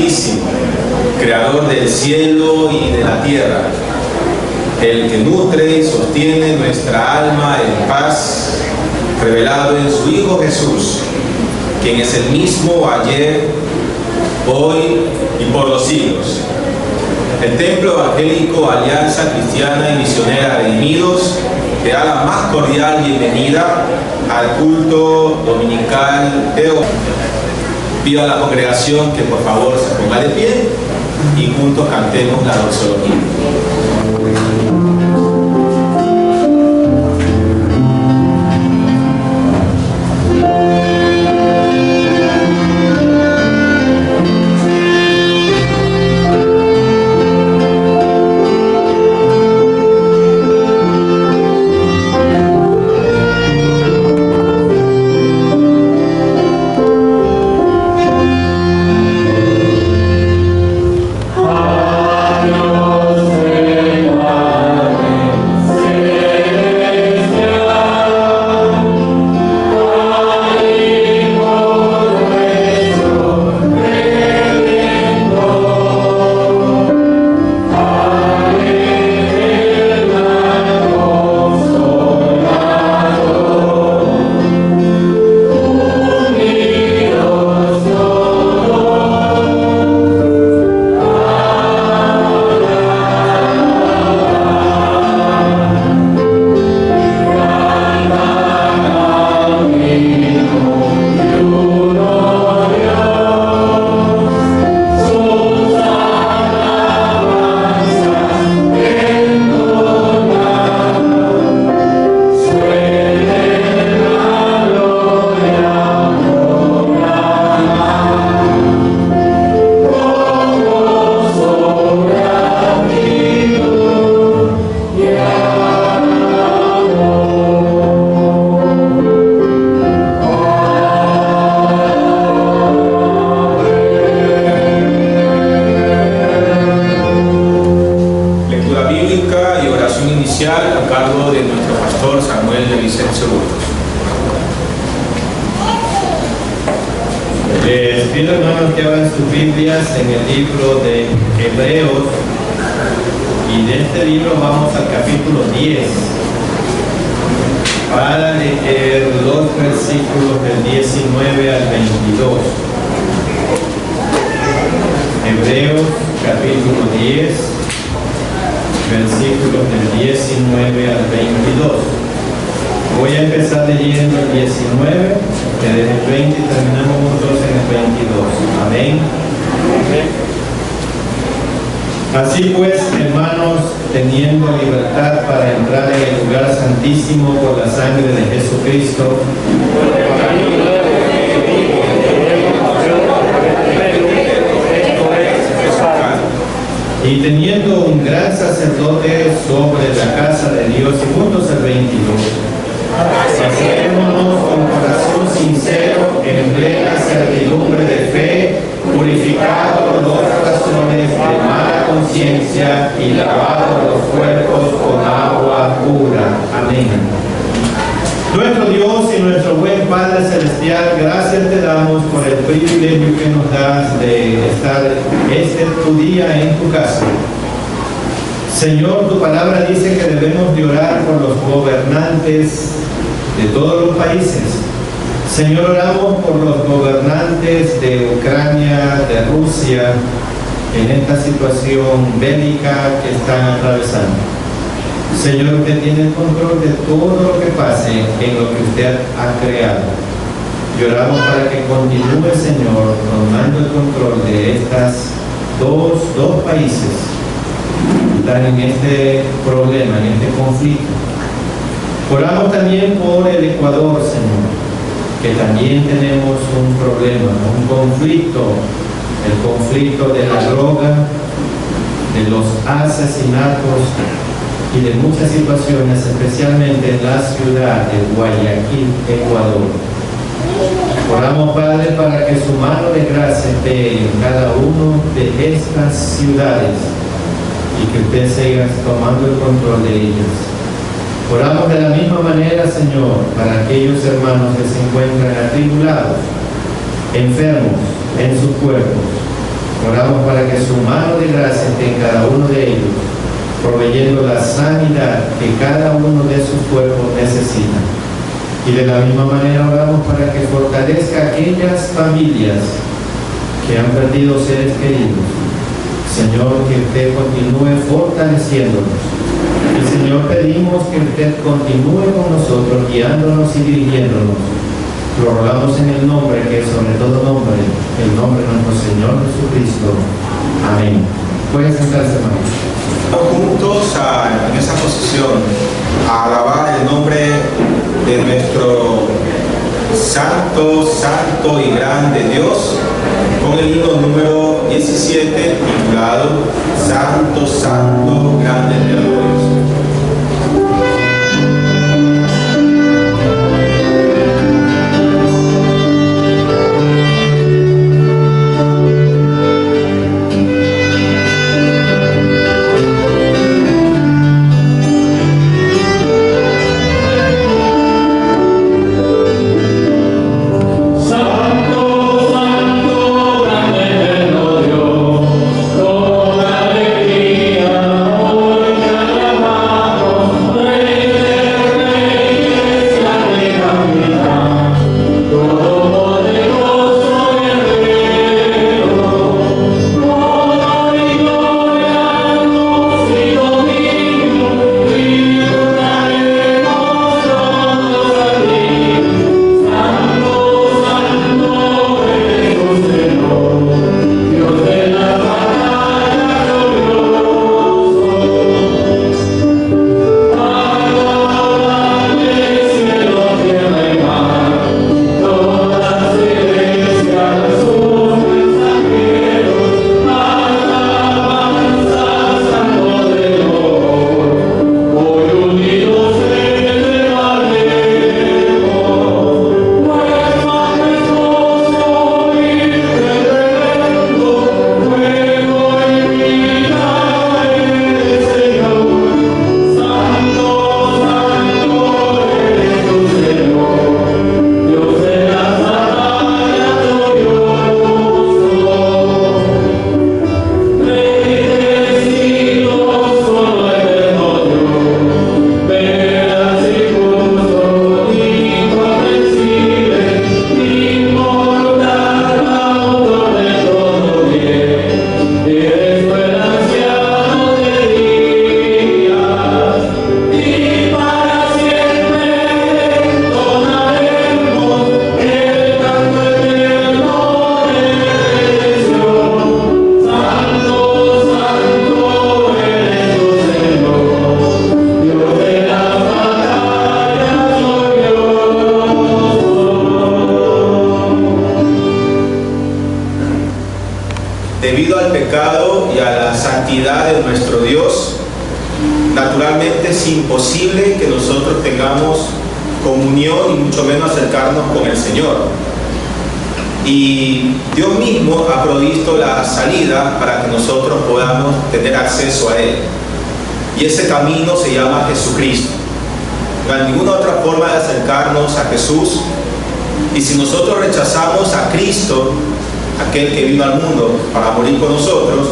Altísimo, Creador del cielo y de la tierra, el que nutre y sostiene nuestra alma en paz, revelado en su Hijo Jesús, quien es el mismo ayer, hoy y por los siglos. El Templo Evangélico Alianza Cristiana y Misionera Redimidos te da la más cordial bienvenida al culto dominical de hoy. Pido a la congregación que por favor se ponga de pie y juntos cantemos la doxología. A cargo de nuestro pastor Samuel de Vicencio Burgos. Les pido, hermanos, que abran sus Biblias en el libro de Hebreos, y de este libro vamos al capítulo 10 para leer los versículos del 19 al 22. Hebreos capítulo 10, versículos del 19 al 22. Voy a empezar leyendo el 19, que desde el 20 terminamos nosotros en el 22. Amén. Así pues, hermanos, teniendo libertad para entrar en el lugar santísimo por la sangre de Jesucristo, y teniendo un gran sacerdote sobre la casa de Dios, y juntos el 22, acerquémonos con corazón sincero, en plena certidumbre de fe, purificados los corazones de mala conciencia y lavados los cuerpos con agua pura. Amén. Nuestro Dios y nuestro buen Padre Celestial, gracias te damos por el privilegio que nos das de estar tu día en tu casa. Señor, tu palabra dice que debemos de orar por los gobernantes de todos los países. Señor, oramos por los gobernantes de Ucrania, de Rusia, en esta situación bélica que están atravesando. Señor, usted tiene el control de todo lo que pase en lo que usted ha creado. Lloramos para que continúe, Señor, tomando el control de estas dos países que están en este problema, en este conflicto. Oramos también por el Ecuador, Señor, que también tenemos un problema, un conflicto, el conflicto de la droga, de los asesinatos y de muchas situaciones, especialmente en la ciudad de Guayaquil, Ecuador. Oramos, Padre, para que su mano de gracia esté en cada uno de estas ciudades y que usted siga tomando el control de ellas. Oramos de la misma manera, Señor, para aquellos hermanos que se encuentran atribulados, enfermos en sus cuerpos, Oramos para que su mano de gracia esté en cada uno de ellos, proveyendo la sanidad que cada uno de sus cuerpos necesita. Y de la misma manera oramos para que fortalezca aquellas familias que han perdido seres queridos. Señor, que usted continúe fortaleciéndonos. Y Señor, pedimos que usted continúe con nosotros, guiándonos y dirigiéndonos. Lo rogamos en el nombre que es sobre todo nombre, el nombre de nuestro Señor Jesucristo. Amén. Pueden sentarse, hermanos. Vamos juntos en esa posición a alabar el nombre de nuestro santo, santo y grande Dios, con el himno número 17 titulado Santo, Santo, Grande Dios. Debido al pecado y a la santidad de nuestro Dios, naturalmente es imposible que nosotros tengamos comunión y mucho menos acercarnos con el Señor. Y Dios mismo ha provisto la salida para que nosotros podamos tener acceso a Él. Y ese camino se llama Jesucristo. No hay ninguna otra forma de acercarnos a Jesús. Y si nosotros rechazamos a Cristo, aquel que vino al mundo para morir con nosotros,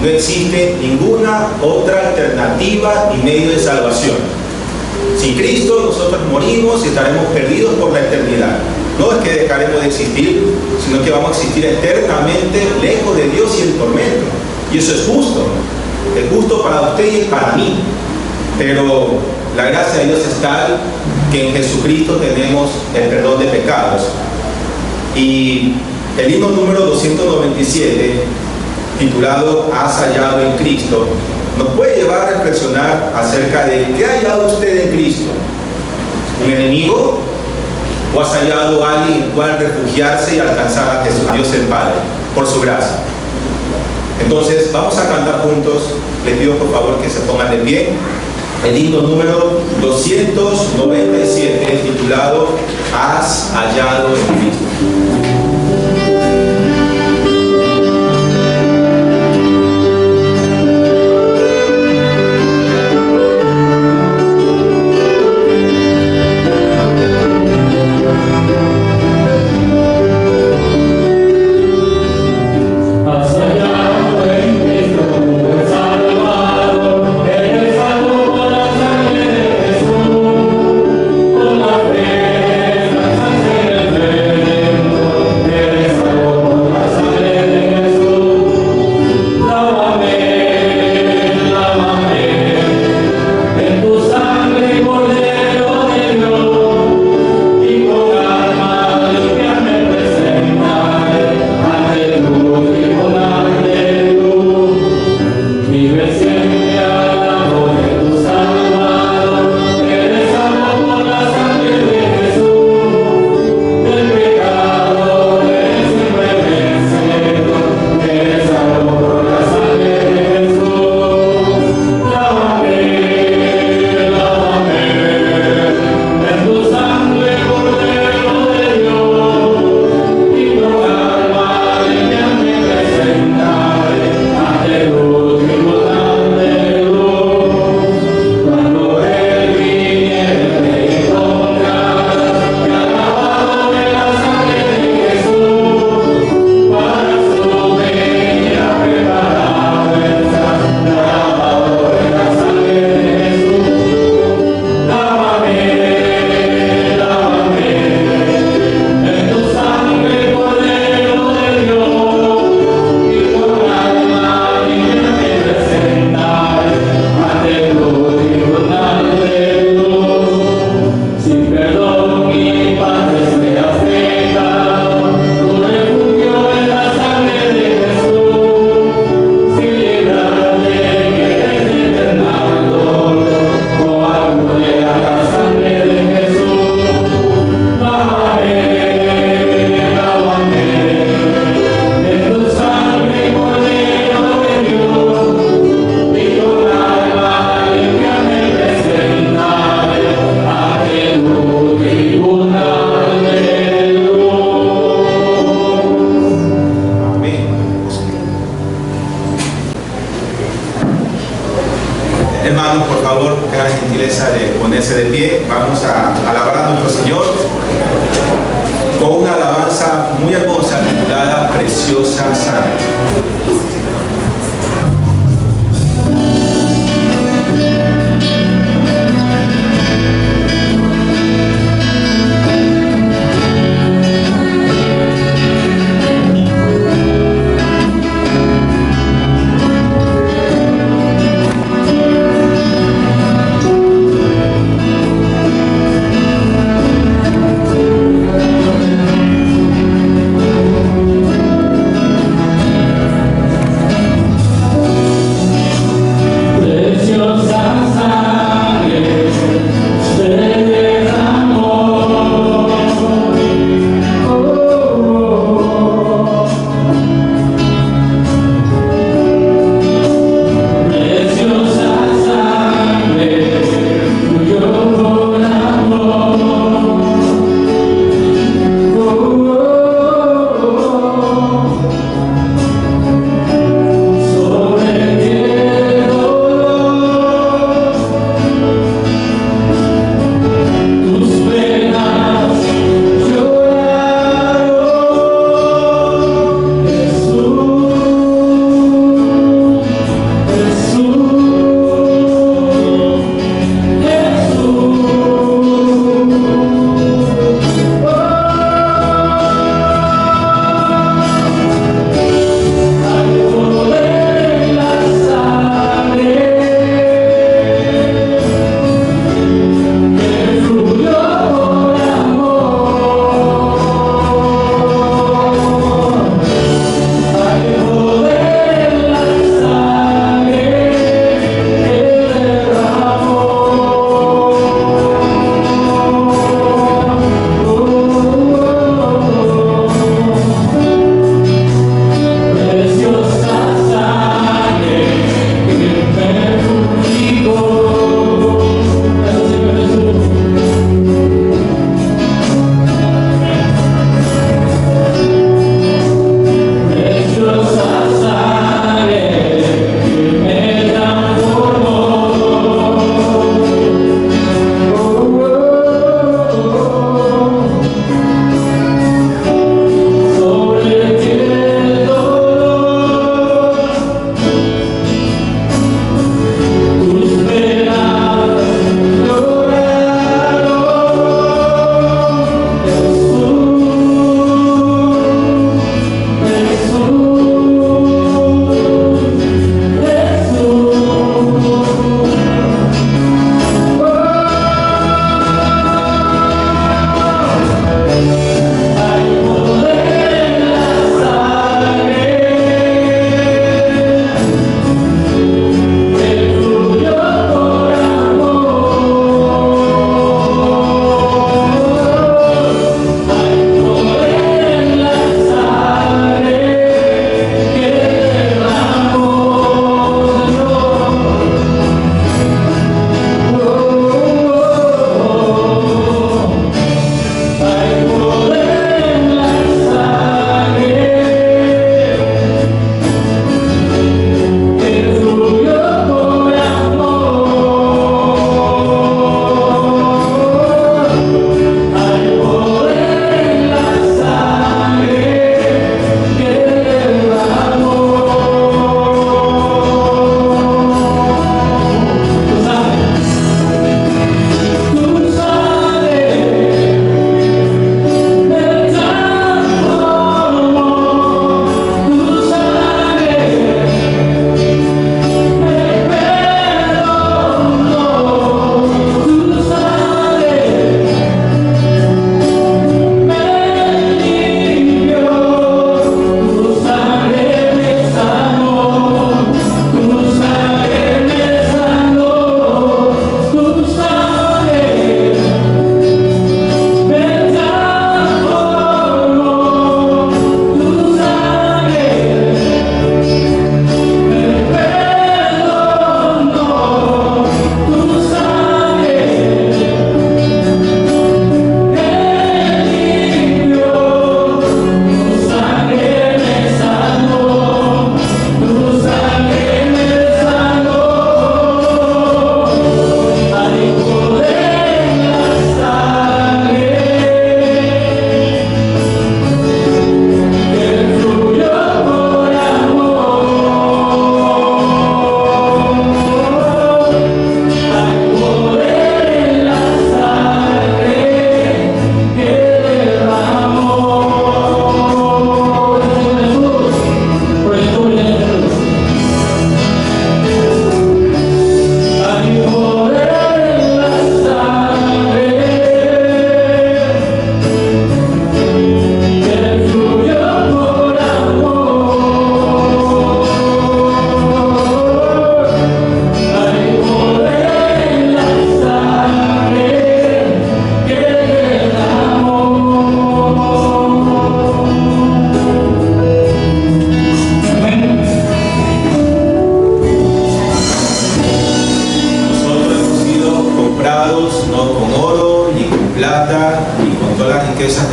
no existe ninguna otra alternativa ni medio de salvación. Sin Cristo nosotros morimos y estaremos perdidos por la eternidad. No es que dejaremos de existir, sino que vamos a existir eternamente lejos de Dios y el tormento. Y eso es justo. Es justo para usted y para mí. Pero la gracia de Dios es tal que en Jesucristo tenemos el perdón de pecados. Y el himno número 297, titulado Has hallado en Cristo, nos puede llevar a reflexionar acerca de ¿qué ha hallado usted en Cristo? ¿Un enemigo? ¿O has hallado a alguien en cual refugiarse y alcanzar a Jesús, a Dios el Padre, por su gracia? Entonces vamos a cantar juntos. Les pido por favor que se pongan de pie. El himno número 297, titulado Has hallado en Cristo. Has hallado Póngase de pie, vamos a alabar a nuestro Señor con una alabanza muy hermosa titulada Preciosa Sangre.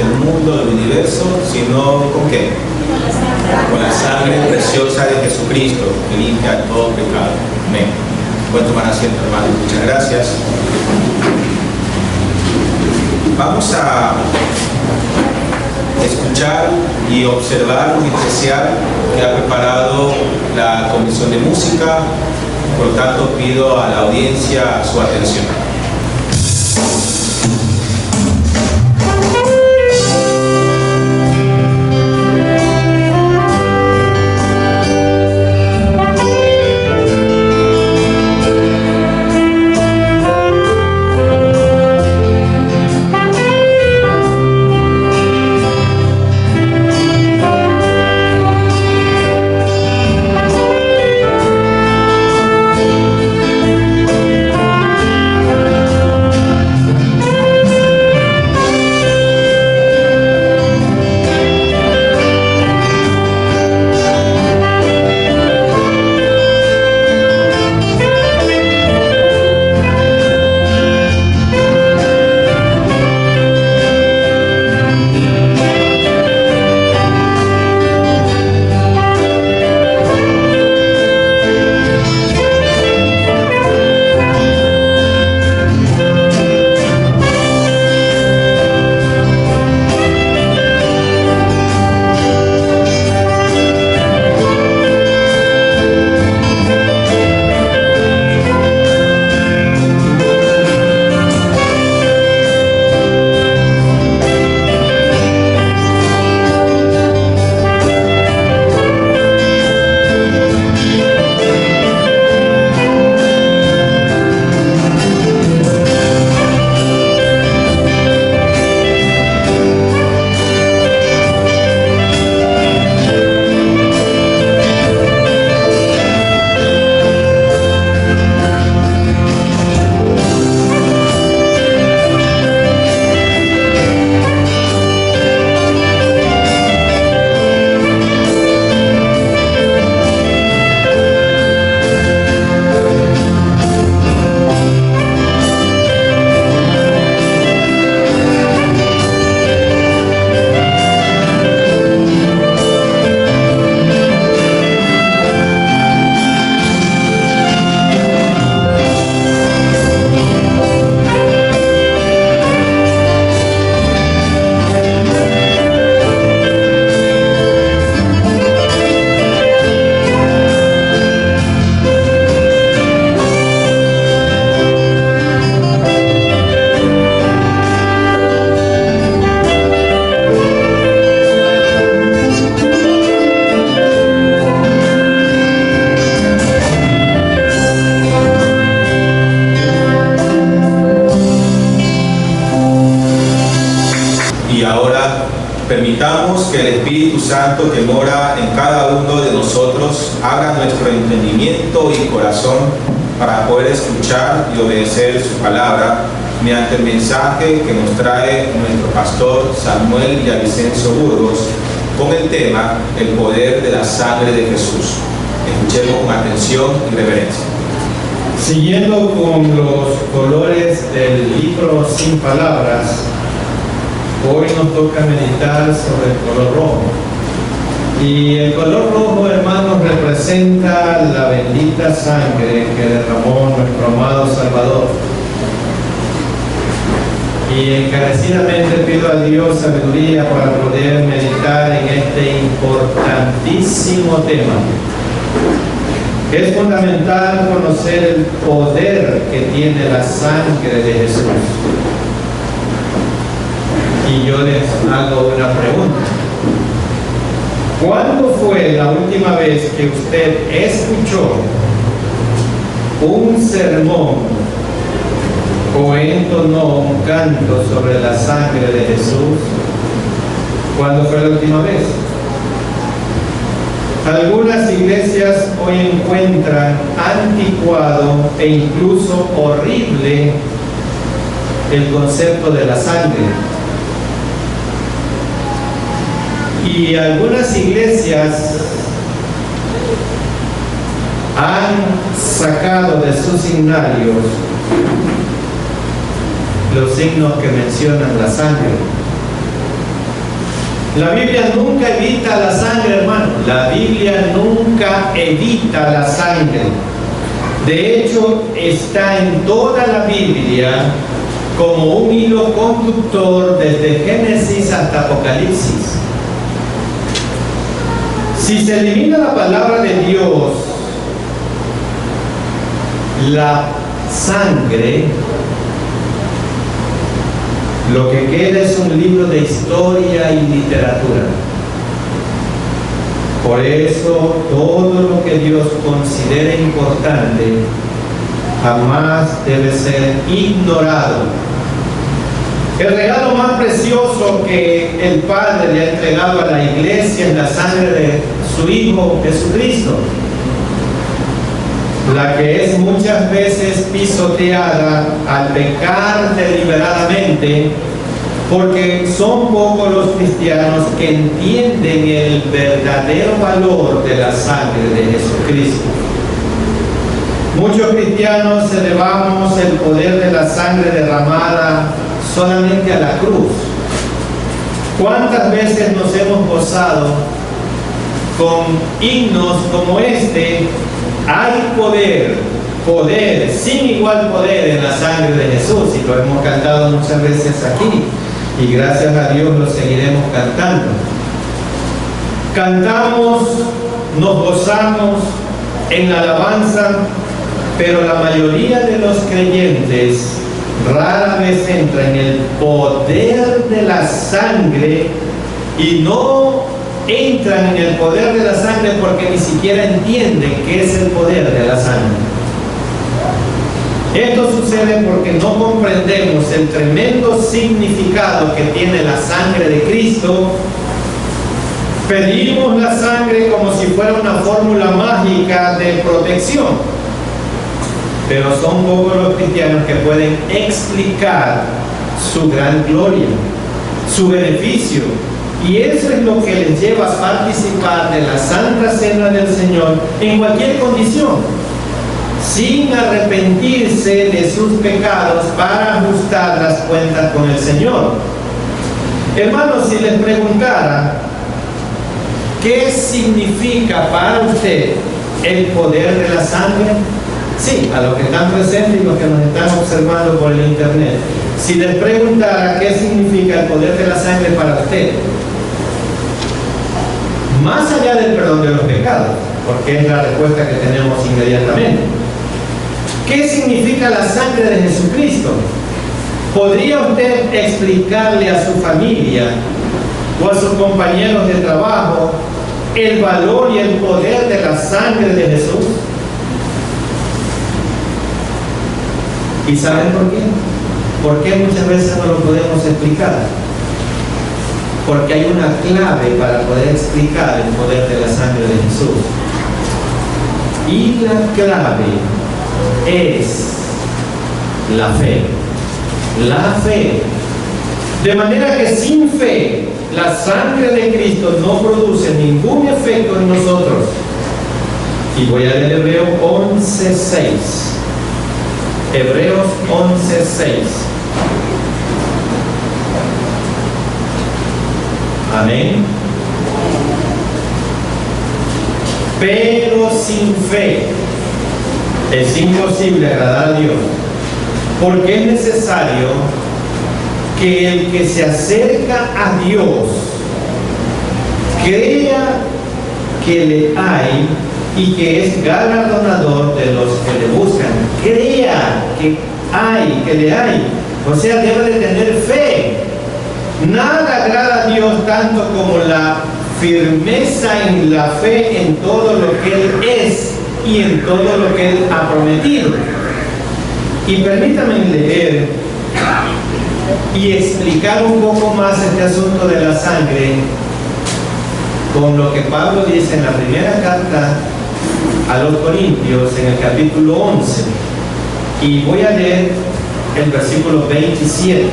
del mundo, del universo, sino ¿con qué? Con la sangre preciosa de Jesucristo, que limpia todo pecado. Amén. Pueden tomar asiento, hermano. Muchas gracias. Vamos a escuchar y observar un especial que ha preparado la Comisión de Música. Por lo tanto, pido a la audiencia su atención. Permitamos que el Espíritu Santo que mora en cada uno de nosotros abra nuestro entendimiento y corazón para poder escuchar y obedecer su palabra mediante el mensaje que nos trae nuestro pastor Samuel Villavicencio Burgos con el tema El poder de la sangre de Jesús. Escuchemos con atención y reverencia. Siguiendo con los colores del libro Sin Palabras, hoy nos toca meditar sobre el color rojo. Y el color rojo, hermanos, representa la bendita sangre que derramó nuestro amado Salvador. Y encarecidamente pido a Dios sabiduría para poder meditar en este importantísimo tema. Es fundamental conocer el poder que tiene la sangre de Jesús. Y yo les hago una pregunta. ¿Cuándo fue la última vez que usted escuchó un sermón o entonó un canto sobre la sangre de Jesús? ¿Cuándo fue la última vez? Algunas iglesias hoy encuentran anticuado e incluso horrible el concepto de la sangre. Y algunas iglesias han sacado de sus signarios los signos que mencionan la sangre. La Biblia nunca evita la sangre, hermano. La Biblia nunca evita la sangre. De hecho, está en toda la Biblia como un hilo conductor desde Génesis hasta Apocalipsis. Si se elimina la palabra de Dios, la sangre, lo que queda es un libro de historia y literatura. Por eso, todo lo que Dios considera importante jamás debe ser ignorado. El regalo más precioso que el Padre le ha entregado a la iglesia es la sangre de su Hijo Jesucristo, la que es muchas veces pisoteada al pecar deliberadamente, porque son pocos los cristianos que entienden el verdadero valor de la sangre de Jesucristo. Muchos cristianos elevamos el poder de la sangre derramada solamente a la cruz. ¿Cuántas veces nos hemos gozado con himnos como este? Hay poder, sin igual poder en la sangre de Jesús, y lo hemos cantado muchas veces aquí, y gracias a Dios lo seguiremos cantando. Cantamos, nos gozamos en la alabanza, pero la mayoría de los creyentes rara vez entra en el poder de la sangre, y no entran en el poder de la sangre porque ni siquiera entienden qué es el poder de la sangre. Esto sucede porque no comprendemos el tremendo significado que tiene la sangre de Cristo. Pedimos la sangre como si fuera una fórmula mágica de protección, pero son pocos los cristianos que pueden explicar su gran gloria, su beneficio, y eso es lo que les lleva a participar de la Santa Cena del Señor en cualquier condición, sin arrepentirse de sus pecados para ajustar las cuentas con el Señor. Hermanos, si les preguntara qué significa para usted el poder de la sangre, sí, a los que están presentes y los que nos están observando por el internet, si les preguntara qué significa el poder de la sangre para usted, más allá del perdón de los pecados, porque es la respuesta que tenemos inmediatamente, ¿qué significa la sangre de Jesucristo? ¿Podría usted explicarle a su familia o a sus compañeros de trabajo el valor y el poder de la sangre de Jesús? ¿Y saben por qué? ¿Por qué muchas veces no lo podemos explicar? Porque hay una clave para poder explicar el poder de la sangre de Jesús. Y la clave es la fe. La fe. De manera que sin fe, la sangre de Cristo no produce ningún efecto en nosotros. Y voy a leer Hebreos 11:6. Hebreos 11:6. Amén. Pero sin fe es imposible agradar a Dios, porque es necesario que el que se acerca a Dios crea que le hay y que es galardonador de los que le buscan. Crea que hay, que le hay. O sea, debe de tener fe. Nada agrada a Dios tanto como la firmeza en la fe en todo lo que Él es y en todo lo que Él ha prometido. Y permítanme leer y explicar un poco más este asunto de la sangre con lo que Pablo dice en la primera carta a los Corintios en el capítulo 11, y voy a leer el versículo 27.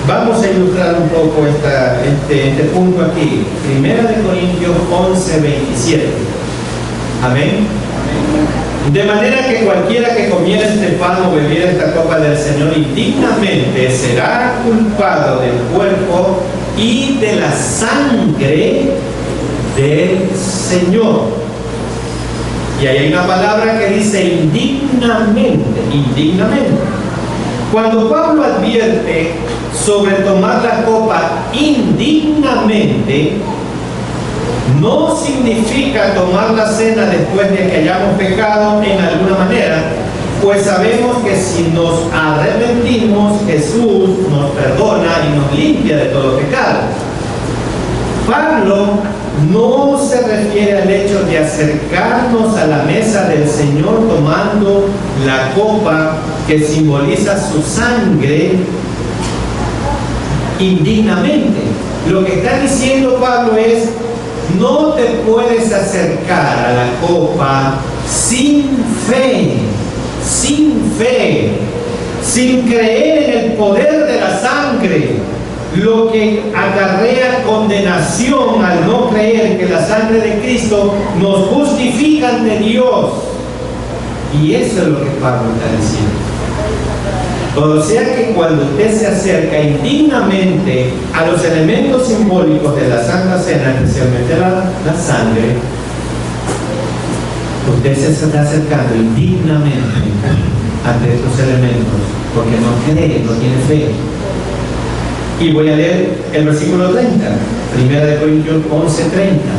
Vamos a ilustrar un poco este punto aquí. Primera de Corintios 11, 27. Amén. De manera que cualquiera que comiera este pan o bebiera esta copa del Señor indignamente será culpado del cuerpo y de la sangre del Señor. Y ahí hay una palabra que dice indignamente, indignamente. Cuando Pablo advierte sobre tomar la copa indignamente, no significa tomar la cena después de que hayamos pecado en alguna manera, pues sabemos que si nos arrepentimos, Jesús nos perdona y nos limpia de todo pecado. Pablo no se refiere al hecho de acercarnos a la mesa del Señor tomando la copa que simboliza su sangre indignamente. Lo que está diciendo Pablo es: no te puedes acercar a la copa sin fe, sin creer en el poder de la sangre, lo que acarrea condenación al no creer que la sangre de Cristo nos justifica ante Dios. Y eso es lo que Pablo está diciendo. O sea que cuando usted se acerca indignamente a los elementos simbólicos de la Santa Cena, especialmente la sangre, usted se está acercando indignamente ante estos elementos porque no cree, no tiene fe. Y voy a leer el versículo 30, 1 Corintios 11:30.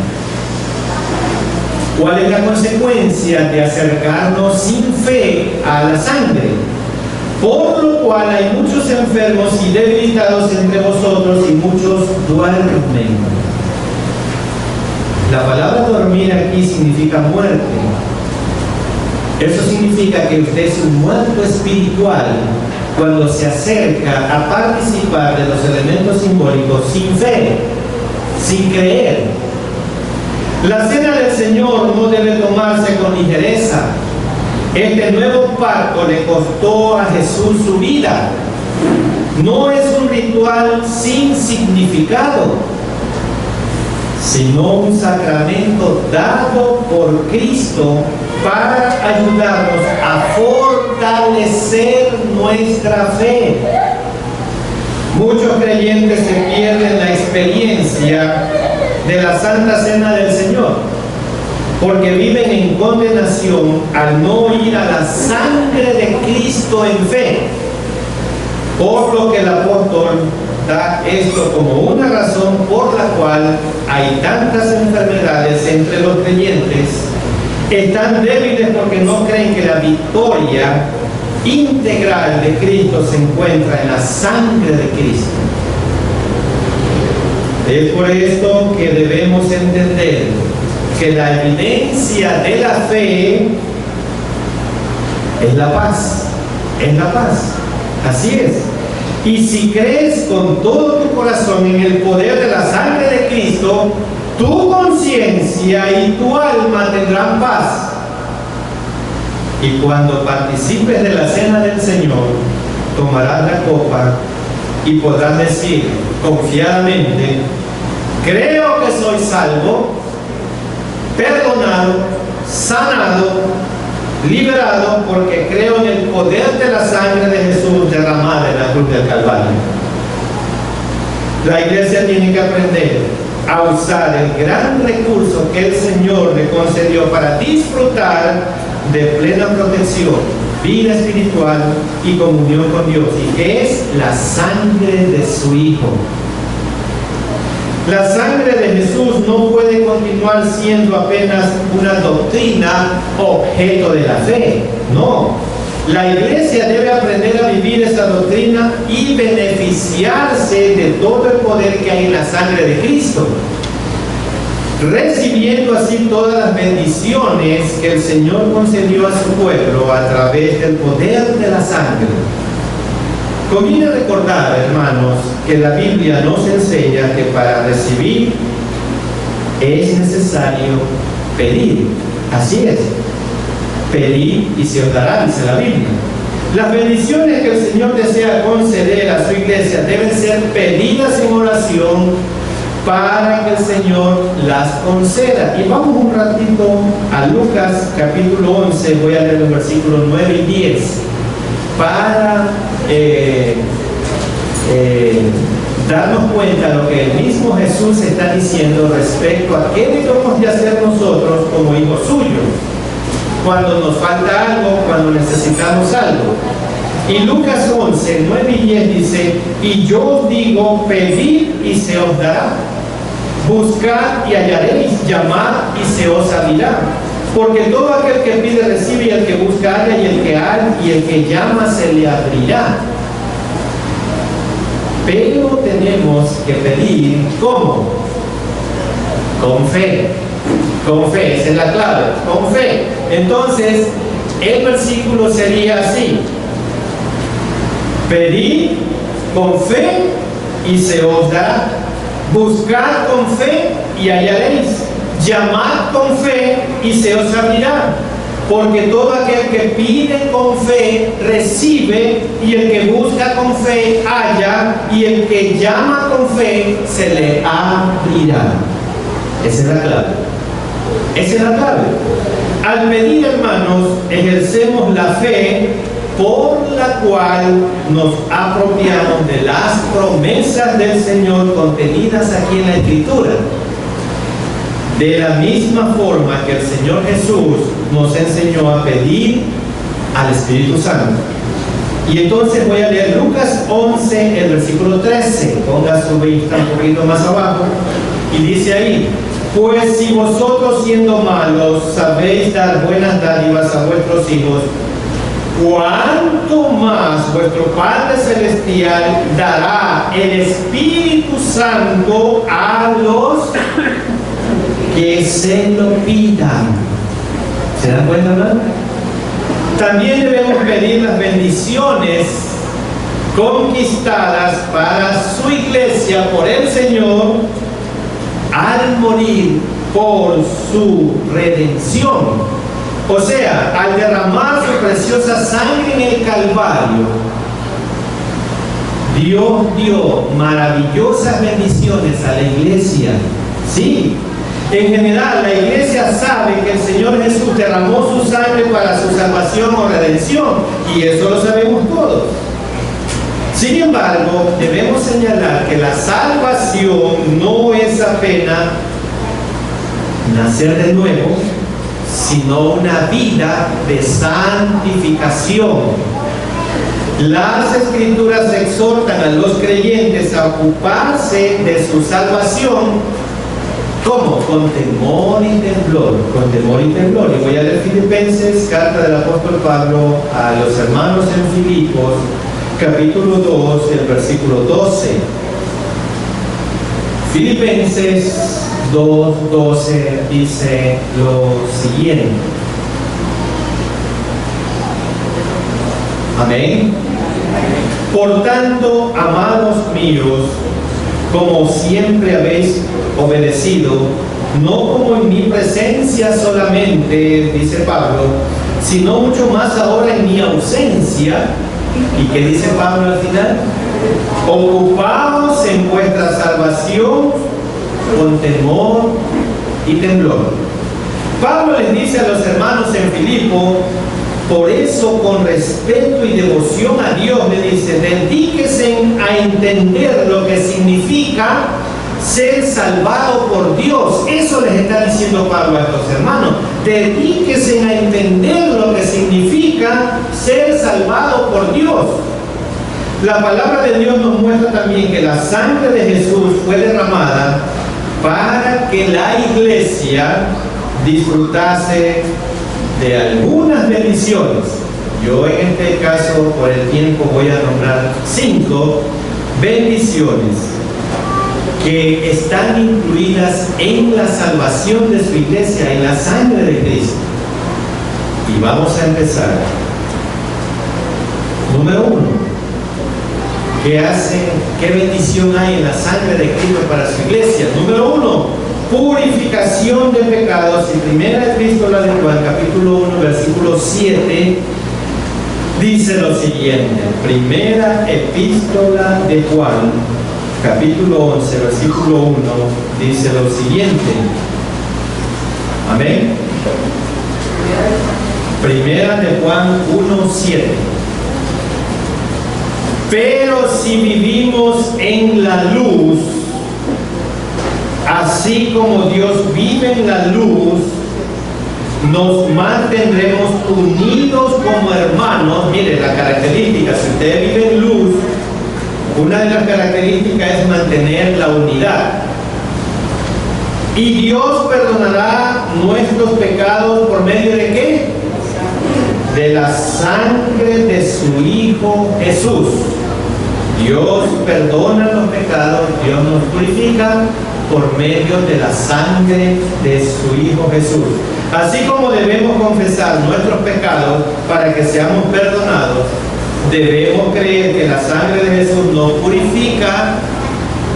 ¿Cuál es la consecuencia de acercarnos sin fe a la sangre? Por lo cual hay muchos enfermos y debilitados entre vosotros y muchos duermen. La palabra dormir aquí significa muerte. Eso significa que usted es un muerto espiritual cuando se acerca a participar de los elementos simbólicos sin fe, sin creer. La cena del Señor no debe tomarse con ligereza. Este nuevo pacto le costó a Jesús su vida. No es un ritual sin significado, sino un sacramento dado por Cristo para ayudarnos a fortalecer nuestra fe. Muchos creyentes se pierden la experiencia de la Santa Cena del Señor porque viven en condenación al no ir a la sangre de Cristo en fe. Por lo que el apóstol da esto como una razón por la cual hay tantas enfermedades entre los creyentes. Están débiles porque no creen que la victoria integral de Cristo se encuentra en la sangre de Cristo. Es por esto que debemos entender que la evidencia de la fe es la paz, así es. Y si crees con todo tu corazón en el poder de la sangre de Cristo, tu conciencia y tu alma tendrán paz. Y cuando participes de la cena del Señor, tomarás la copa y podrás decir confiadamente: creo que soy salvo, perdonado, sanado, liberado, porque creo en el poder de la sangre de Jesús derramada en la cruz del Calvario. La iglesia tiene que aprender a usar el gran recurso que el Señor le concedió para disfrutar de plena protección, vida espiritual y comunión con Dios, y que es la sangre de su Hijo. La sangre de Jesús no puede continuar siendo apenas una doctrina objeto de la fe. No. La iglesia debe aprender a vivir esa doctrina y beneficiarse de todo el poder que hay en la sangre de Cristo, recibiendo así todas las bendiciones que el Señor concedió a su pueblo a través del poder de la sangre. Conviene recordar, hermanos, que la Biblia nos enseña que para recibir es necesario pedir. Así es. Pedid y se os dará, dice la Biblia. Las bendiciones que el Señor desea conceder a su iglesia deben ser pedidas en oración para que el Señor las conceda. Y vamos un ratito a Lucas capítulo 11, voy a leer los versículos 9 y 10, para darnos cuenta de lo que el mismo Jesús está diciendo respecto a qué debemos de hacer nosotros como hijos suyos, cuando nos falta algo, cuando necesitamos algo. Y Lucas 11, 9 y 10 dice: y yo os digo, pedid y se os dará, buscad y hallaréis, llamad y se os abrirá. Porque todo aquel que pide recibe, y el que busca halla, y el que llama se le abrirá. Pero tenemos que pedir, ¿cómo? Con fe. Con fe, esa es la clave, con fe. Entonces, el versículo sería así: pedid con fe y se os dará. Buscad con fe y hallaréis. Llamad con fe y se os abrirá. Porque todo aquel que pide con fe recibe, y el que busca con fe halla, y el que llama con fe se le abrirá. Esa es la clave. Esa es la clave. Al pedir, hermanos, ejercemos la fe por la cual nos apropiamos de las promesas del Señor contenidas aquí en la Escritura. De la misma forma que el Señor Jesús nos enseñó a pedir al Espíritu Santo. Y entonces voy a leer Lucas 11, el versículo 13. Ponga su vista un poquito más abajo. Y dice ahí: pues si vosotros, siendo malos, sabéis dar buenas dádivas a vuestros hijos, cuánto más vuestro Padre Celestial dará el Espíritu Santo a los que se lo pidan. ¿Se dan cuenta, hermano? También debemos pedir las bendiciones conquistadas para su iglesia por el Señor al morir por su redención. O sea, al derramar su preciosa sangre en el Calvario, Dios dio maravillosas bendiciones a la iglesia. Sí, en general la iglesia sabe que el Señor Jesús derramó su sangre para su salvación o redención, y eso lo sabemos todos. Sin embargo, debemos señalar que la salvación no es apenas nacer de nuevo, sino una vida de santificación. Las Escrituras exhortan a los creyentes a ocuparse de su salvación. ¿Cómo? Con temor y temblor. Con temor y temblor. Y voy a leer Filipenses, carta del apóstol Pablo a los hermanos en Filipos, capítulo 2, el versículo 12. Filipenses 2:12 dice lo siguiente. Amén. Por tanto, amados míos, como siempre habéis obedecido, no como en mi presencia solamente, dice Pablo, sino mucho más ahora en mi ausencia. ¿Y qué dice Pablo al final? Ocupaos en vuestra salvación con temor y temblor. Pablo les dice a los hermanos en Filipo: por eso, con respeto y devoción a Dios, le dice, dedíquense a entender lo que significa ser salvado por Dios. Eso les está diciendo Pablo a estos hermanos. Dedíquense a entender lo que significa ser salvado por Dios. La palabra de Dios nos muestra también que la sangre de Jesús fue derramada para que la iglesia disfrutase de algunas bendiciones. Yo en este caso, por el tiempo, voy a nombrar 5 bendiciones que están incluidas en la salvación de su iglesia, en la sangre de Cristo. Y vamos a empezar. Número 1. ¿Qué bendición hay en la sangre de Cristo para su iglesia? Número 1, purificación de pecados. Y primera epístola de Juan, capítulo 1, versículo 7, dice lo siguiente. Primera epístola de Juan, capítulo 11, versículo 1, dice lo siguiente. Amén. Primera de Juan 1, 7. Pero si vivimos en la luz, así como Dios vive en la luz, nos mantendremos unidos como hermanos. Mire, la característica, si usted vive en luz, una de las características es mantener la unidad. Y Dios perdonará nuestros pecados por medio de ¿qué? De la sangre de su Hijo Jesús. Dios perdona los pecados, Dios nos purifica por medio de la sangre de su Hijo Jesús. Así como debemos confesar nuestros pecados para que seamos perdonados, debemos creer que la sangre de Jesús nos purifica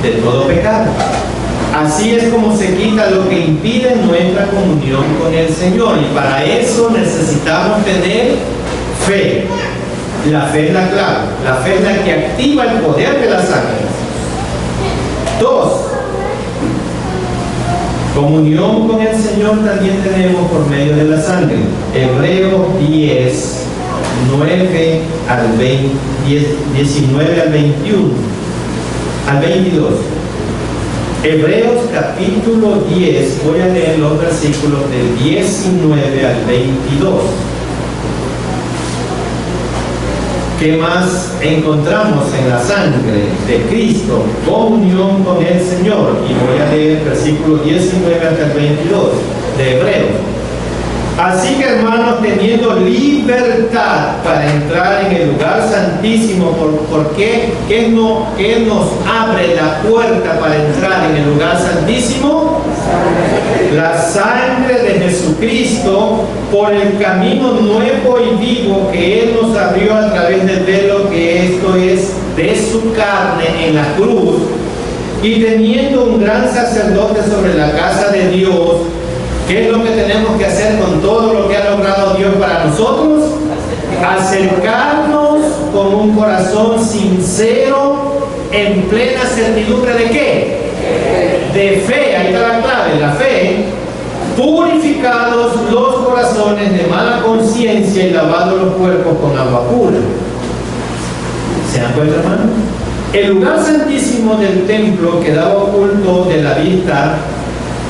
de todo pecado. Así es como se quita lo que impide nuestra comunión con el Señor. Y para eso necesitamos tener fe. La fe es la clave. La fe es la que activa el poder de la sangre. 2. Comunión con el Señor también tenemos por medio de la sangre. Hebreos 10, 9 al 20, 19 al 21, al 22. Hebreos capítulo 10, voy a leer los versículos del 19 al 22. ¿Qué más encontramos en la sangre de Cristo? Comunión con el Señor. Y voy a leer versículos 19 hasta el 22 de Hebreos. Así que, hermanos, teniendo libertad para entrar en el lugar santísimo, ¿por qué? ¿Qué nos abre la puerta para entrar en el lugar santísimo? La sangre de Jesucristo, por el camino nuevo y vivo que Él nos abrió a través del velo, que esto es de su carne en la cruz, y teniendo un gran sacerdote sobre la casa de Dios. ¿Qué es lo que tenemos que hacer con todo lo que ha logrado Dios para nosotros? Acercarnos con un corazón sincero, en plena certidumbre ¿de qué? De fe. Ahí está la clave, la fe. Purificados los corazones de mala conciencia y lavados los cuerpos con agua pura. ¿Se dan cuenta, hermano? El lugar santísimo del templo quedaba oculto de la vista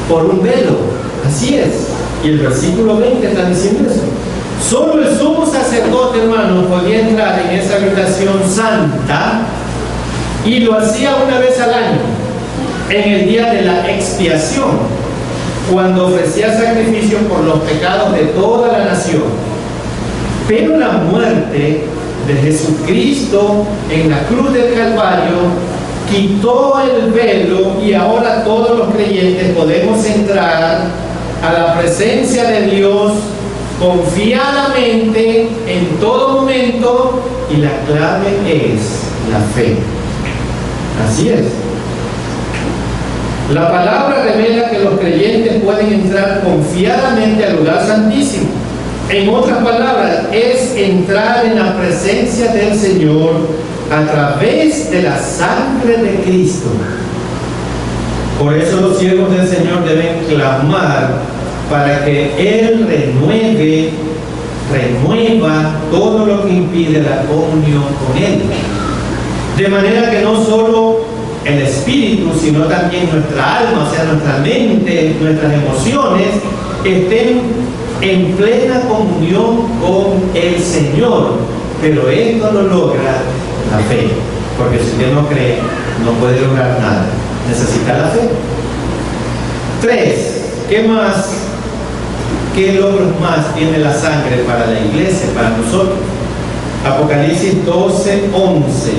por un velo. Así es. Y el versículo 20 está diciendo eso. Solo el sumo sacerdote, hermano, podía entrar en esa habitación santa, y lo hacía una vez al año, en el día de la expiación, cuando ofrecía sacrificio por los pecados de toda la nación. Pero la muerte de Jesucristo en la cruz del Calvario quitó el velo, y ahora todos los creyentes podemos entrar a la presencia de Dios confiadamente en todo momento, y la clave es la fe. Así es. La palabra revela que los creyentes pueden entrar confiadamente al lugar santísimo. En otras palabras, es entrar en la presencia del Señor a través de la sangre de Cristo. Por eso los siervos del Señor deben clamar para que Él renueva todo lo que impide la comunión con Él. De manera que no solo el espíritu, sino también nuestra alma, o sea, nuestra mente, nuestras emociones, estén en plena comunión con el Señor. Pero esto lo logra la fe, porque si usted no cree, no puede lograr nada. Necesita la fe. 3. ¿Qué más? ¿Qué logros más tiene la sangre para la iglesia, para nosotros? Apocalipsis 12, 11.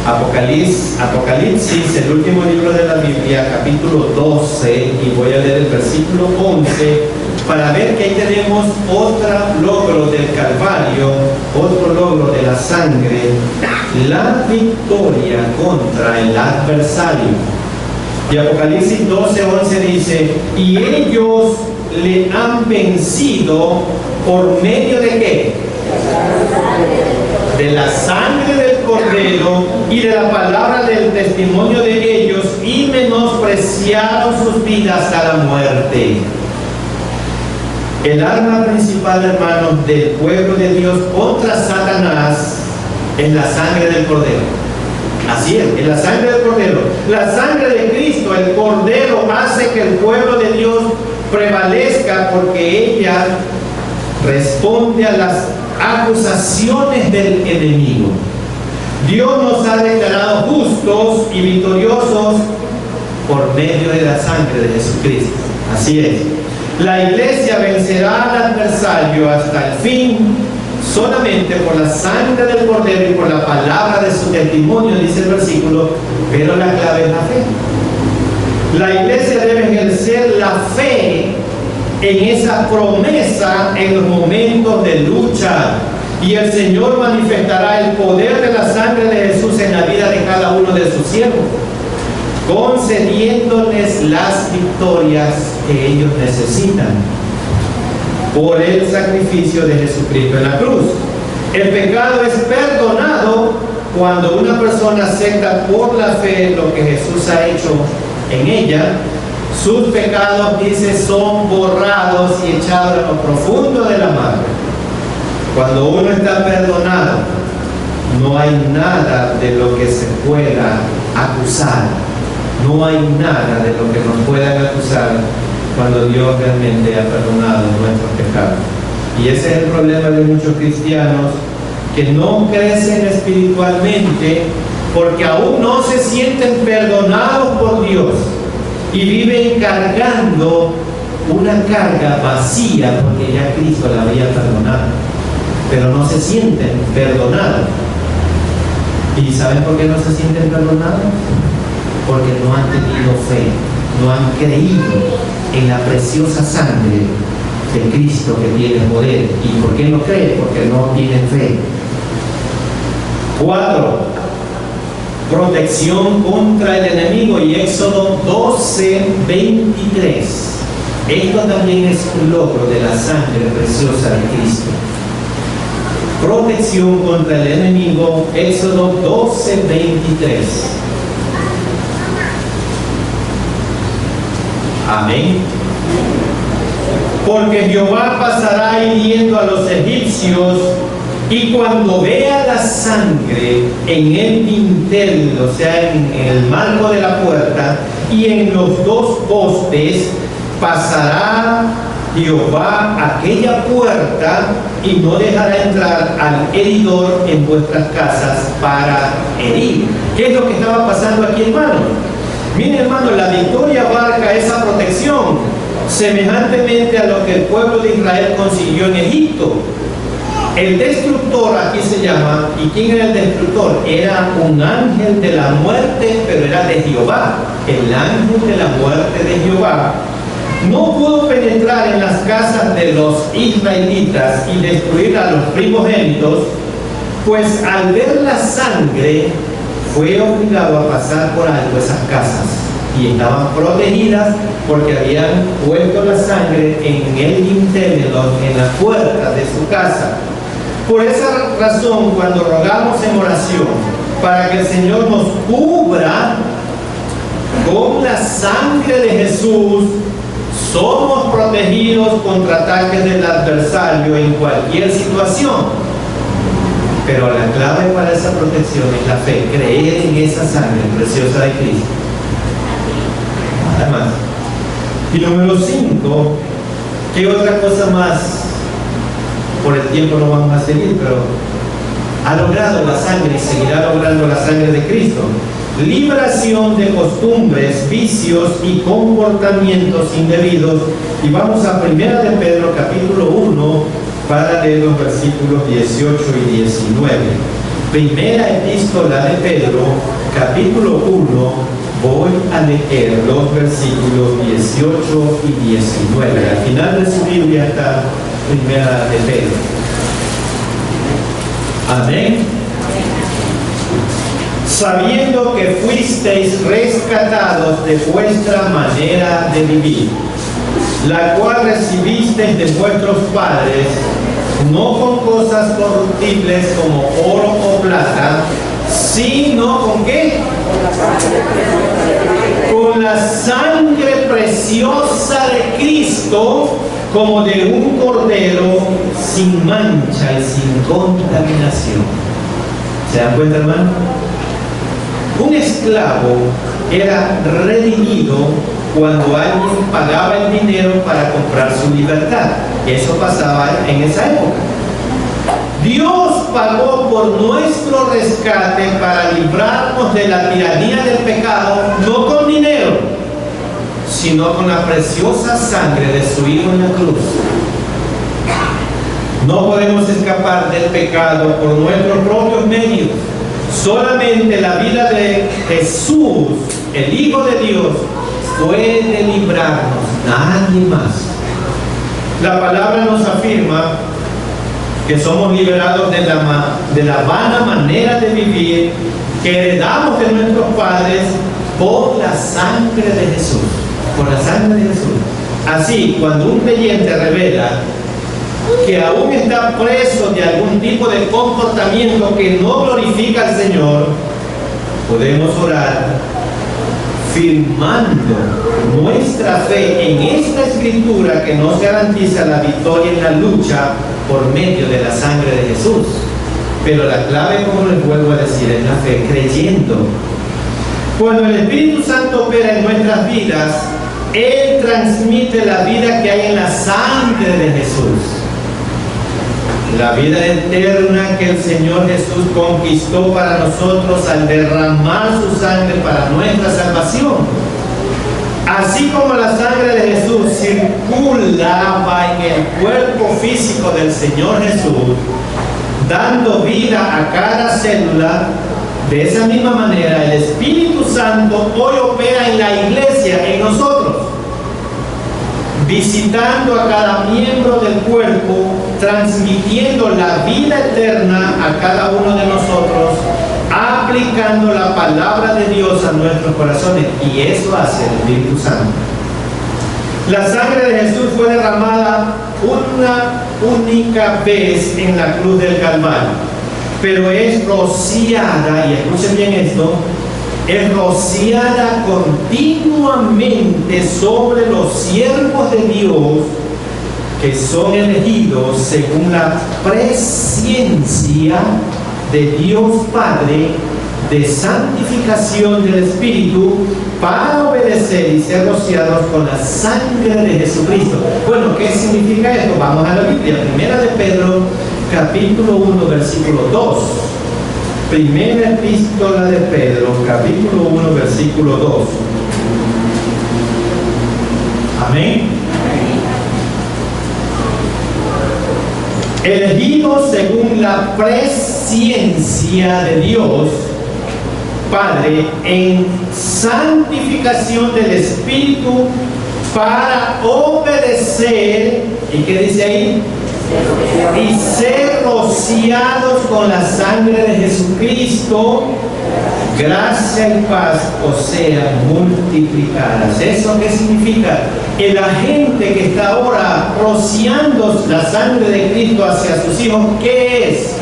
Apocalipsis, el último libro de la Biblia, capítulo 12, y voy a leer el versículo 11, para ver que ahí tenemos otro logro del Calvario, otro logro de la sangre, la victoria contra el adversario. Y Apocalipsis 12, 11 dice: y ellos le han vencido por medio de ¿qué? De la sangre del Cordero y de la palabra del testimonio de ellos, y menospreciaron sus vidas hasta la muerte. El arma principal, hermanos, del pueblo de Dios contra Satanás Es la sangre del Cordero. Así es la sangre del Cordero. La sangre de Cristo, el Cordero, hace que el pueblo de Dios prevalezca porque ella responde a las acusaciones del enemigo. Dios nos ha declarado justos y victoriosos por medio de la sangre de Jesucristo. Así es. La iglesia vencerá al adversario hasta el fin solamente por la sangre del Cordero y por la palabra de su testimonio, dice el versículo, pero la clave es la fe. La iglesia debe ejercer la fe en esa promesa en los momentos de lucha, y el Señor manifestará el poder de la sangre de Jesús en la vida de cada uno de sus siervos, concediéndoles las victorias que ellos necesitan por el sacrificio de Jesucristo en la cruz. El pecado es perdonado cuando una persona acepta por la fe lo que Jesús ha hecho en ella. Sus pecados, dice, son borrados y echados en lo profundo de la mar. Cuando uno está perdonado, no hay nada de lo que se pueda acusar. No hay nada de lo que nos puedan acusar cuando Dios realmente ha perdonado nuestros pecados. Y ese es el problema de muchos cristianos que no crecen espiritualmente porque aún no se sienten perdonados por Dios y viven cargando una carga vacía porque ya Cristo la había perdonado, pero no se sienten perdonados. ¿Y saben por qué no se sienten perdonados? Porque no han tenido fe, no han creído en la preciosa sangre de Cristo que tiene poder. ¿Y por qué no creen? Porque no tienen fe. 4. Protección contra el enemigo, y Éxodo 12:23. Esto también es un logro de la sangre preciosa de Cristo. Protección contra el enemigo, Éxodo 12:23. Amén. Porque Jehová pasará hiriendo a los egipcios, y cuando vea la sangre en el dintel, o sea, en el marco de la puerta y en los dos postes, pasará Jehová aquella puerta y no dejará entrar al heridor en vuestras casas para herir. ¿Qué es lo que estaba pasando aquí, hermano? Mire, hermano, la victoria abarca esa protección, semejantemente a lo que el pueblo de Israel consiguió en Egipto. El destructor aquí se llama, ¿y quién era el destructor? Era un ángel de la muerte, pero era de Jehová. El ángel de la muerte de Jehová no pudo penetrar en las casas de los israelitas y destruir a los primogénitos, pues al ver la sangre fue obligado a pasar por alto esas casas, y estaban protegidas porque habían puesto la sangre en el dintel, en la puerta de su casa. Por esa razón, cuando rogamos en oración para que el Señor nos cubra con la sangre de Jesús, somos protegidos contra ataques del adversario en cualquier situación. Pero la clave para esa protección es la fe, creer en esa sangre preciosa de Cristo. Nada más. Y número 5, ¿qué otra cosa más? Por el tiempo no vamos a seguir, pero ha logrado la sangre y seguirá logrando la sangre de Cristo. Liberación de costumbres, vicios y comportamientos indebidos. Y vamos a 1 de Pedro capítulo 1 para leer los versículos 18 y 19. Primera epístola de Pedro capítulo 1, voy a leer los versículos 18 y 19. Al final de su Biblia está Primera de Pedro. Amén. Sabiendo que fuisteis rescatados de vuestra manera de vivir, la cual recibisteis de vuestros padres, no con cosas corruptibles como oro o plata, sino ¿con qué? Con la sangre preciosa de Cristo, como de un cordero sin mancha y sin contaminación. ¿Se dan cuenta, hermano? Un esclavo era redimido cuando alguien pagaba el dinero para comprar su libertad. Eso pasaba en esa época. Dios pagó por nuestro rescate para librarnos de la tiranía del pecado, no con dinero, sino con la preciosa sangre de su Hijo en la cruz. No podemos escapar del pecado por nuestros propios medios. Solamente la vida de Jesús, el Hijo de Dios, puede librarnos, nadie más. La palabra nos afirma que somos liberados de la vana manera de vivir que heredamos de nuestros padres por la sangre de Jesús. Por la sangre de Jesús. Así, cuando un creyente revela que aún está preso de algún tipo de comportamiento que no glorifica al Señor, podemos orar firmando nuestra fe en esta escritura que nos garantiza la victoria en la lucha por medio de la sangre de Jesús. Pero la clave, como les vuelvo a decir, es la fe, creyendo. Cuando el Espíritu Santo opera en nuestras vidas, Él transmite la vida que hay en la sangre de Jesús. La vida eterna que el Señor Jesús conquistó para nosotros al derramar su sangre para nuestra salvación. Así como la sangre de Jesús circulaba en el cuerpo físico del Señor Jesús, dando vida a cada célula, de esa misma manera el Espíritu Santo hoy opera en la iglesia, en nosotros, visitando a cada miembro del cuerpo, transmitiendo la vida eterna a cada uno de nosotros, aplicando la palabra de Dios a nuestros corazones, y eso hace el Espíritu Santo. La sangre de Jesús fue derramada una única vez en la cruz del Calvario, pero es rociada, y escuchen bien esto, es rociada continuamente sobre los siervos de Dios que son elegidos según la presciencia de Dios Padre de santificación del Espíritu para obedecer y ser rociados con la sangre de Jesucristo. Bueno, ¿qué significa esto? Vamos a la Biblia, Primera de Pedro, capítulo 1, versículo 2. Primera epístola de Pedro, capítulo 1, versículo 2. Amén. Elegidos según la presciencia de Dios Padre en santificación del Espíritu para obedecer, ¿y qué dice ahí? Y ser rociados con la sangre de Jesucristo, gracia y paz os sean multiplicadas. ¿Eso qué significa? El agente que está ahora rociando la sangre de Cristo hacia sus hijos, ¿qué es?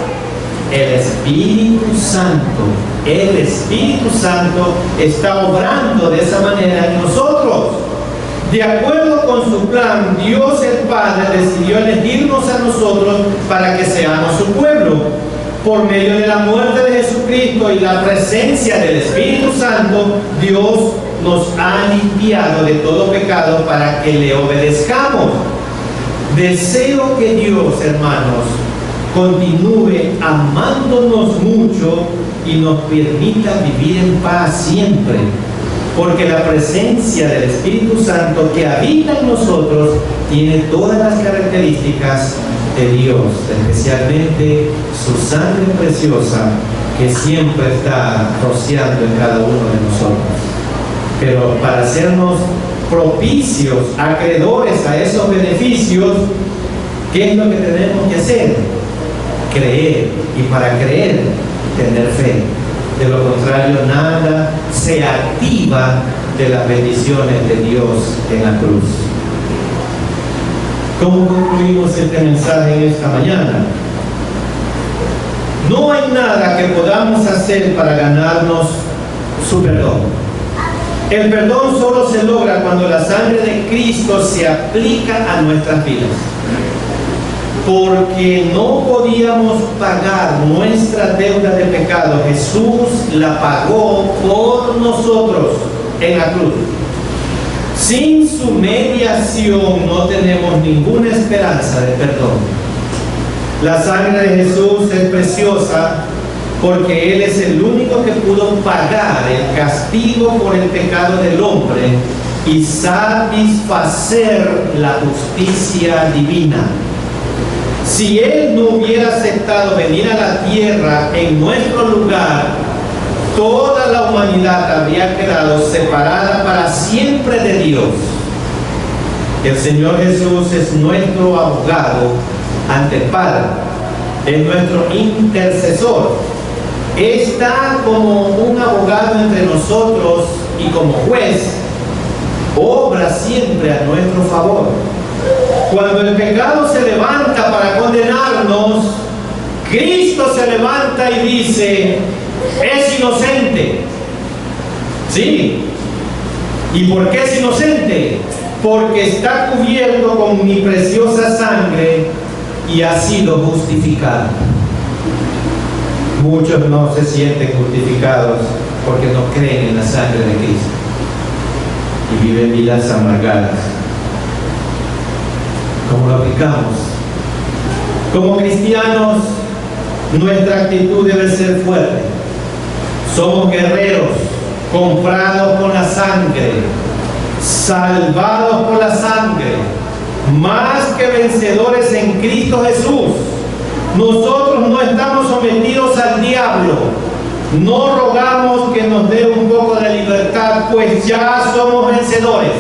El Espíritu Santo. El Espíritu Santo está obrando de esa manera en nosotros. De acuerdo con su plan, Dios el Padre decidió elegirnos a nosotros para que seamos su pueblo. Por medio de la muerte de Jesucristo y la presencia del Espíritu Santo, Dios nos ha limpiado de todo pecado para que le obedezcamos. Deseo que Dios, hermanos, continúe amándonos mucho y nos permita vivir en paz siempre, porque la presencia del Espíritu Santo que habita en nosotros tiene todas las características de Dios, especialmente su sangre preciosa que siempre está rociando en cada uno de nosotros. Pero para hacernos propicios, acreedores a esos beneficios, ¿qué es lo que tenemos que hacer? Creer, y para creer, tener fe. De lo contrario, nada se activa de las bendiciones de Dios en la cruz. ¿Cómo concluimos este mensaje en esta mañana? No hay nada que podamos hacer para ganarnos su perdón. El perdón solo se logra cuando la sangre de Cristo se aplica a nuestras vidas. porque no podíamos pagar nuestra deuda de pecado, Jesús la pagó por nosotros en la cruz. Sin su mediación no tenemos ninguna esperanza de perdón. La sangre de Jesús es preciosa porque Él es el único que pudo pagar el castigo por el pecado del hombre y satisfacer la justicia divina. Si Él no hubiera aceptado venir a la tierra en nuestro lugar, toda la humanidad habría quedado separada para siempre de Dios. El Señor Jesús es nuestro abogado ante el Padre, es nuestro intercesor. Está como un abogado entre nosotros y como juez, obra siempre a nuestro favor. Cuando el pecado se levanta para condenarnos, Cristo se levanta y dice: es inocente. Sí. ¿Y por qué es inocente? Porque está cubierto con mi preciosa sangre y ha sido justificado. Muchos no se sienten justificados porque no creen en la sangre de Cristo y viven vidas amargadas. ¿Cómo lo aplicamos? Como cristianos, nuestra actitud debe ser fuerte. Somos guerreros, comprados con la sangre, salvados por la sangre, más que vencedores en Cristo Jesús. Nosotros no estamos sometidos al diablo. No rogamos que nos dé un poco de libertad, pues ya somos vencedores.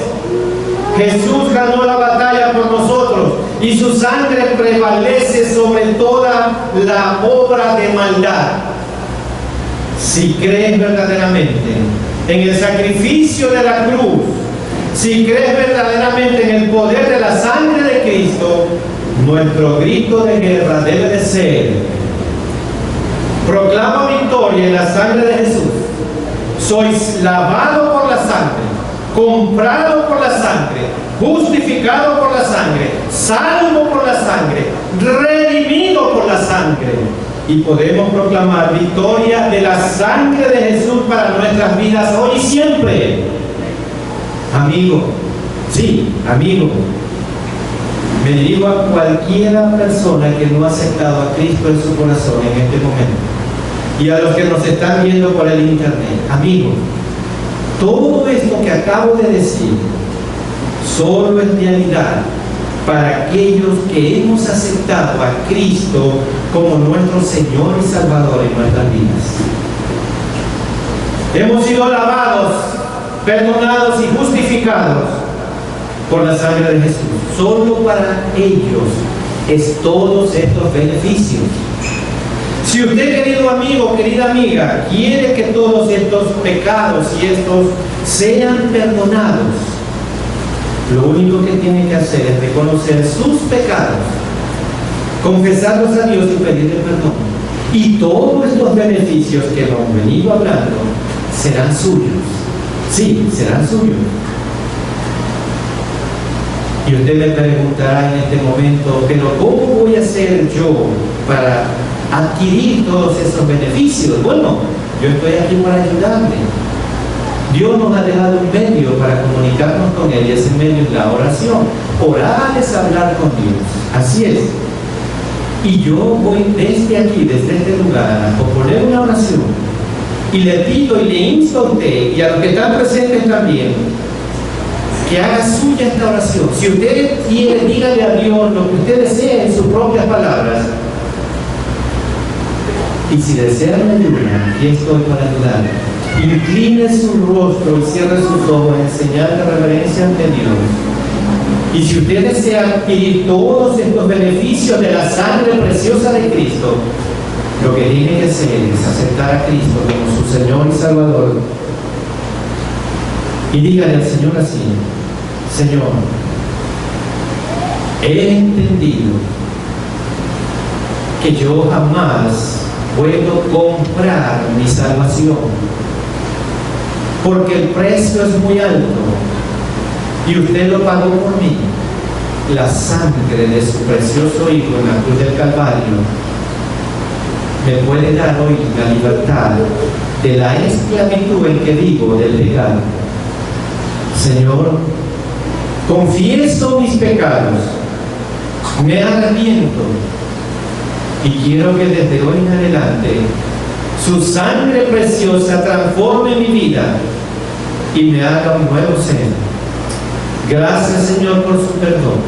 Jesús ganó la batalla por nosotros y su sangre prevalece sobre toda la obra de maldad. Si crees verdaderamente en el sacrificio de la cruz, si crees verdaderamente en el poder de la sangre de Cristo, nuestro grito de guerra debe de ser: proclama victoria en la sangre de Jesús. Sois lavado por la sangre, comprado por la sangre, justificado por la sangre, salvo por la sangre, redimido por la sangre. Y podemos proclamar victoria de la sangre de Jesús para nuestras vidas hoy y siempre. Amigo, sí, amigo, me dirijo a cualquiera persona que no ha aceptado a Cristo en su corazón en este momento, y a los que nos están viendo por el internet. Amigo, todo esto que acabo de decir solo es realidad para aquellos que hemos aceptado a Cristo como nuestro Señor y Salvador en nuestras vidas. Hemos sido lavados, perdonados y justificados por la sangre de Jesús. Solo para ellos es todos estos beneficios. Si usted, querido amigo, querida amiga, quiere que todos estos pecados y estos sean perdonados, lo único que tiene que hacer es reconocer sus pecados, confesarlos a Dios y pedirle perdón. Y todos estos beneficios que hemos venido hablando serán suyos. Sí, serán suyos. Y usted me preguntará en este momento: pero ¿cómo voy a hacer yo para adquirir todos esos beneficios? Bueno, yo estoy aquí para ayudarle. Dios nos ha dejado un medio para comunicarnos con Él, y ese medio es la oración. Orar es hablar con Dios. Así es. Y yo voy desde aquí, desde este lugar, a proponer una oración. Y le pido y le insto a usted y a los que están presentes también que haga suya esta oración. Si usted quiere, dígale a Dios lo que usted desea en sus propias palabras. Y si desea una ayuda, aquí estoy para ayudarle. Incline su rostro y cierre sus ojos en señal de reverencia ante Dios. Y si usted desea adquirir todos estos beneficios de la sangre preciosa de Cristo, lo que tiene que hacer es aceptar a Cristo como su Señor y Salvador. Y dígale al Señor así: Señor, he entendido que yo jamás puedo comprar mi salvación, porque el precio es muy alto y usted lo pagó por mí. la sangre de su precioso Hijo en la cruz del Calvario me puede dar hoy la libertad de la esclavitud en que vivo del pecado. Señor, confieso mis pecados, me arrepiento y quiero que desde hoy en adelante su sangre preciosa transforme mi vida y me haga un nuevo ser. Gracias, Señor, por su perdón.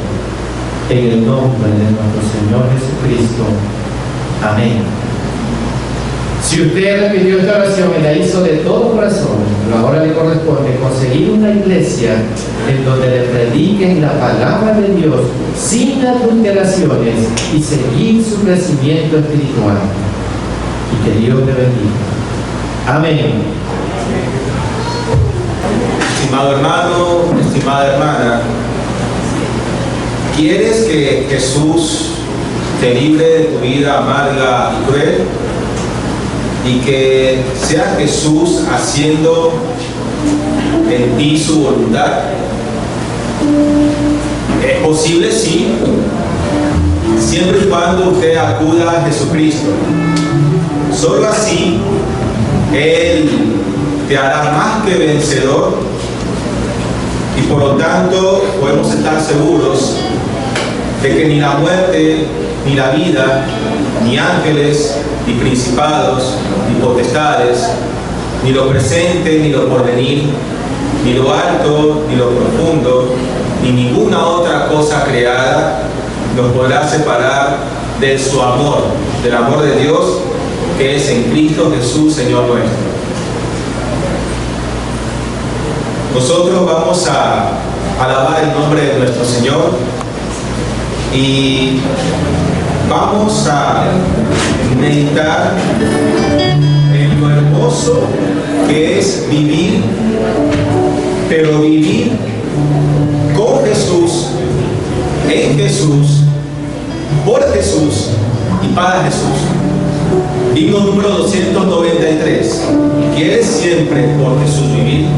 En el nombre de nuestro Señor Jesucristo. Amén. Si usted repitió esta oración y la hizo de todo corazón, ahora le corresponde conseguir una iglesia en donde le prediquen la palabra de Dios sin adulteraciones y seguir su crecimiento espiritual. Y que Dios te bendiga. Amén. Estimado hermano, estimada hermana, ¿quieres que Jesús te libre de tu vida amarga y cruel? Y que sea Jesús haciendo en ti su voluntad. ¿Es posible? Sí, siempre y cuando usted acuda a Jesucristo. Solo así Él te hará más que vencedor, y por lo tanto podemos estar seguros de que ni la muerte, ni la vida, ni ángeles, ni principados, ni potestades, ni lo presente, ni lo porvenir, ni lo alto, ni lo profundo, ni ninguna otra cosa creada nos podrá separar de su amor, del amor de Dios que es en Cristo Jesús, Señor nuestro. Nosotros vamos a alabar el nombre de nuestro Señor y vamos a meditar en lo hermoso que es vivir, pero vivir con Jesús, en Jesús, por Jesús y para Jesús. Himno número 293. ¿Quieres siempre por Jesús vivir?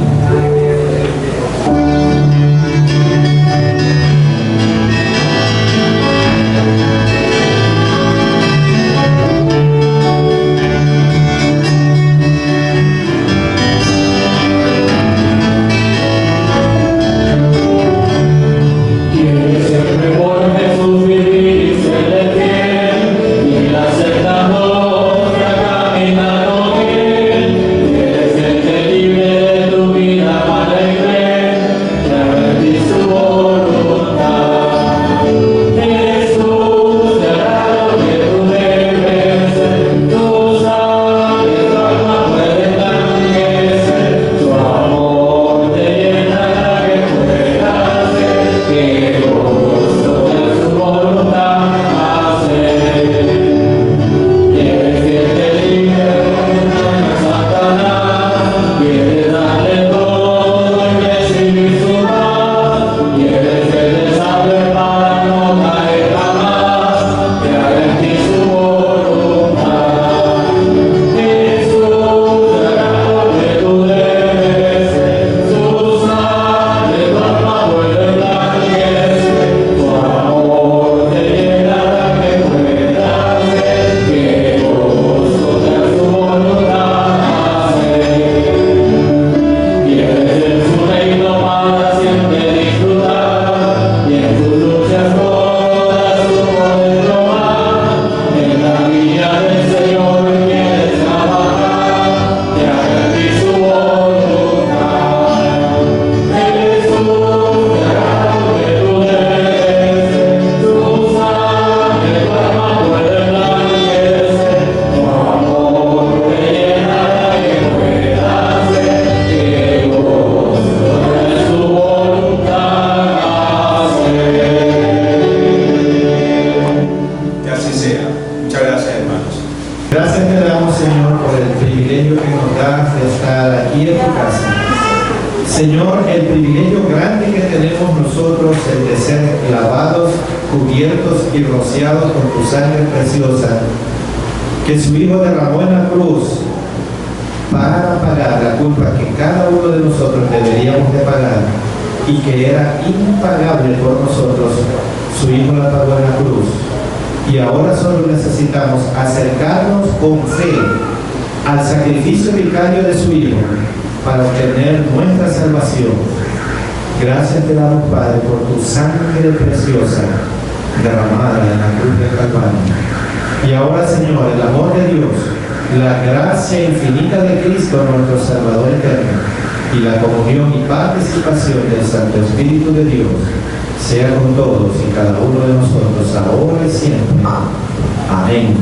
Señor, el privilegio grande que tenemos nosotros, el de ser lavados, cubiertos y rociados con tu sangre preciosa, que su Hijo derramó en la cruz para pagar la culpa que cada uno de nosotros deberíamos de pagar. y que era impagable por nosotros, su Hijo la pagó en la cruz. Y ahora solo necesitamos acercarnos con fe al sacrificio vicario de su Hijo para obtener nuestra salvación. Gracias te damos, Padre, por tu sangre preciosa derramada en la cruz del Calvario. Y ahora, Señor, el amor de Dios, la gracia infinita de Cristo, nuestro Salvador eterno, y la comunión y participación del Santo Espíritu de Dios, sea con todos y cada uno de nosotros, ahora y siempre. Amén.